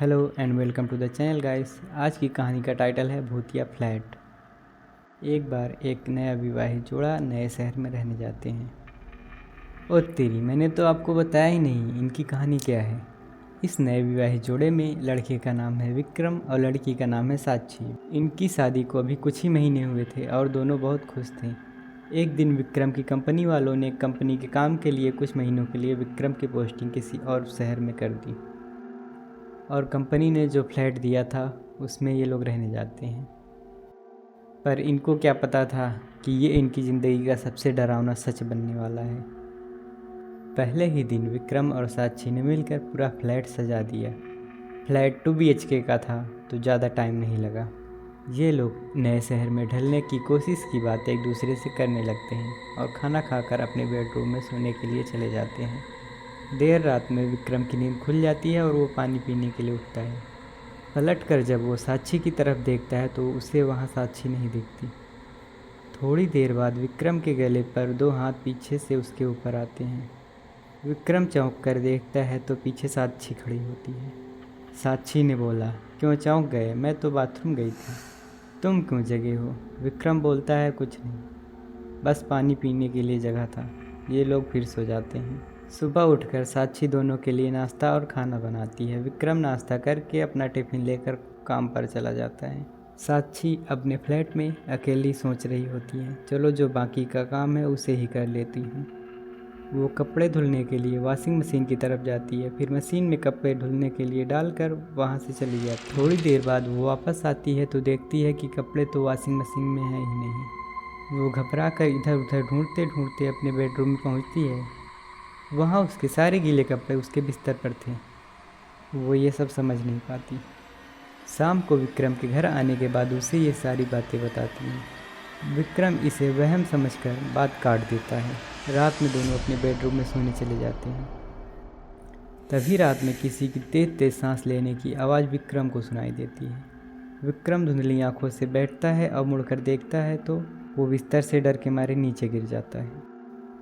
Hello and welcome to the channel guys. आज की कहानी का टाइटल है भूतिया फ्लैट। एक बार एक नया विवाहित जोड़ा नए शहर में रहने जाते हैं। ओ तेरी, मैंने तो आपको बताया ही नहीं इनकी कहानी क्या है। इस नए विवाहित जोड़े में लड़के का नाम है विक्रम और लड़की का नाम है साक्षी। इनकी शादी को अभी कुछ ही महीने हुए थे और दोनों बहुत खुश थे। एक दिन विक्रम की कंपनी वालों ने कंपनी के काम के लिए कुछ महीनों के लिए विक्रम की पोस्टिंग किसी और शहर में कर दी और कंपनी ने जो फ्लैट दिया था उसमें ये लोग रहने जाते हैं। पर इनको क्या पता था कि ये इनकी ज़िंदगी का सबसे डरावना सच बनने वाला है। पहले ही दिन विक्रम और साक्षी ने मिलकर पूरा फ्लैट सजा दिया। फ्लैट 2 BHK का था तो ज़्यादा टाइम नहीं लगा। ये लोग नए शहर में ढलने की कोशिश की बात एक दूसरे से करने लगते हैं और खाना खाकर अपने बेडरूम में सोने के लिए चले जाते हैं। देर रात में विक्रम की नींद खुल जाती है और वो पानी पीने के लिए उठता है। पलटकर जब वो साक्षी की तरफ देखता है तो उसे वहाँ साक्षी नहीं दिखती। थोड़ी देर बाद विक्रम के गले पर 2 हाथ पीछे से उसके ऊपर आते हैं। विक्रम चौंक कर देखता है तो पीछे साक्षी खड़ी होती है। साक्षी ने बोला, क्यों चौंक गए? मैं तो बाथरूम गई थी। तुम क्यों जगे हो? विक्रम बोलता है, कुछ नहीं, बस पानी पीने के लिए जगह था। ये लोग फिर सो जाते हैं। सुबह उठकर साक्षी दोनों के लिए नाश्ता और खाना बनाती है। विक्रम नाश्ता करके अपना टिफ़िन लेकर काम पर चला जाता है। साक्षी अपने फ्लैट में अकेली सोच रही होती है, चलो जो बाकी का काम है उसे ही कर लेती हूँ। वो कपड़े धुलने के लिए वॉशिंग मशीन की तरफ जाती है, फिर मशीन में कपड़े धुलने के लिए डालकर वहाँ से चली जाती है। थोड़ी देर बाद वो वापस आती है तो देखती है कि कपड़े तो वॉशिंग मशीन में हैं ही नहीं। वो घबरा कर इधर उधर ढूंढते ढूंढते अपने बेडरूम में पहुँचती है। वहाँ उसके सारे गीले कपड़े उसके बिस्तर पर थे। वो ये सब समझ नहीं पाती। शाम को विक्रम के घर आने के बाद उसे ये सारी बातें बताती हैं। विक्रम इसे वहम समझकर बात काट देता है। रात में दोनों अपने बेडरूम में सोने चले जाते हैं। तभी रात में किसी की तेज तेज सांस लेने की आवाज़ विक्रम को सुनाई देती है। विक्रम धुंधली आंखों से बैठता है और मुड़कर देखता है तो वो बिस्तर से डर के मारे नीचे गिर जाता है।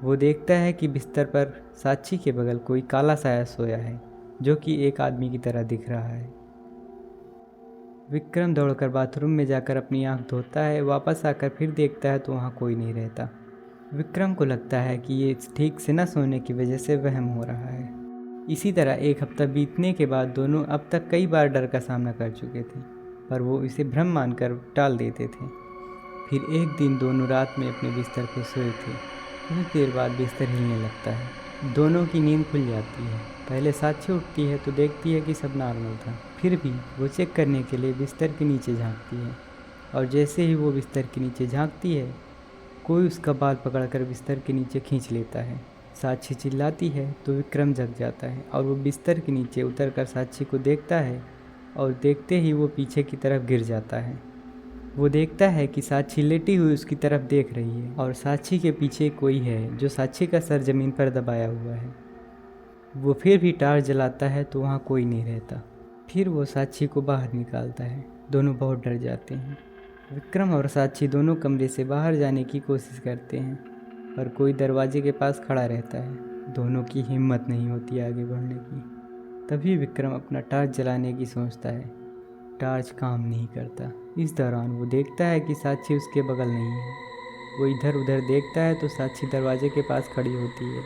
वो देखता है कि बिस्तर पर साक्षी के बगल कोई काला साया सोया है जो कि एक आदमी की तरह दिख रहा है। विक्रम दौड़कर बाथरूम में जाकर अपनी आंख धोता है। वापस आकर फिर देखता है तो वहाँ कोई नहीं रहता। विक्रम को लगता है कि ये ठीक से न सोने की वजह से वहम हो रहा है। इसी तरह एक हफ्ता बीतने के बाद दोनों अब तक कई बार डर का सामना कर चुके थे, पर वो इसे भ्रम मानकर टाल देते थे। फिर एक दिन दोनों रात में अपने बिस्तर पर सोए थे। कुछ देर बाद बिस्तर हिलने लगता है। दोनों की नींद खुल जाती है। पहले साक्षी उठती है तो देखती है कि सब नॉर्मल था। फिर भी वो चेक करने के लिए बिस्तर के नीचे झांकती है और जैसे ही वो बिस्तर के नीचे झांकती है कोई उसका बाल पकड़कर बिस्तर के नीचे खींच लेता है। साक्षी चिल्लाती है तो विक्रम जग जाता है और वो बिस्तर के नीचे उतरकर साक्षी को देखता है और देखते ही वो पीछे की तरफ गिर जाता है। वो देखता है कि साक्षी लेटी हुई उसकी तरफ देख रही है और साक्षी के पीछे कोई है जो साक्षी का सर ज़मीन पर दबाया हुआ है। वो फिर भी टार्च जलाता है तो वहाँ कोई नहीं रहता। फिर वो साक्षी को बाहर निकालता है। दोनों बहुत डर जाते हैं। विक्रम और साक्षी दोनों कमरे से बाहर जाने की कोशिश करते हैं पर कोई दरवाजे के पास खड़ा रहता है। दोनों की हिम्मत नहीं होती आगे बढ़ने की। तभी विक्रम अपना टार्च जलाने की सोचता है। टार्च काम नहीं करता। इस दौरान वो देखता है कि साक्षी उसके बगल नहीं है। वो इधर उधर देखता है तो साक्षी दरवाजे के पास खड़ी होती है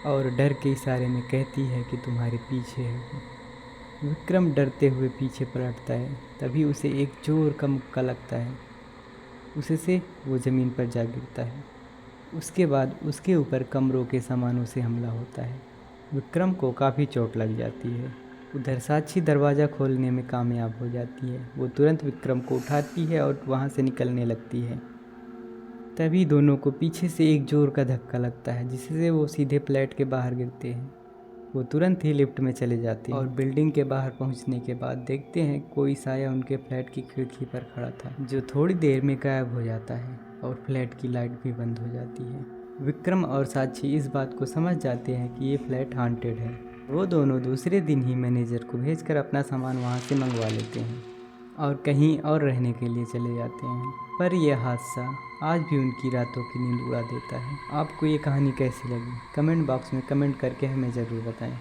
और डर के इशारे में कहती है कि तुम्हारे पीछे है वो। विक्रम डरते हुए पीछे पलटता है। तभी उसे एक जोर का मुक्का लगता है। उससे वो ज़मीन पर जा गिरता है। उसके बाद उसके ऊपर कमरों के सामानों से हमला होता है। विक्रम को काफ़ी चोट लग जाती है। उधर साक्षी दरवाज़ा खोलने में कामयाब हो जाती है। वो तुरंत विक्रम को उठाती है और वहाँ से निकलने लगती है। तभी दोनों को पीछे से एक जोर का धक्का लगता है जिससे वो सीधे फ्लैट के बाहर गिरते हैं। वो तुरंत ही लिफ्ट में चले जाते हैं और बिल्डिंग के बाहर पहुंचने के बाद देखते हैं कोई साया उनके फ्लैट की खिड़की पर खड़ा था जो थोड़ी देर में गायब हो जाता है और फ्लैट की लाइट भी बंद हो जाती है। विक्रम और साक्षी इस बात को समझ जाते हैं कि ये फ्लैट हॉन्टेड है। वो दोनों दूसरे दिन ही मैनेजर को भेजकर अपना सामान वहाँ से मंगवा लेते हैं और कहीं और रहने के लिए चले जाते हैं। पर यह हादसा आज भी उनकी रातों की नींद उड़ा देता है। आपको ये कहानी कैसी लगी? कमेंट बॉक्स में कमेंट करके हमें ज़रूर बताएं।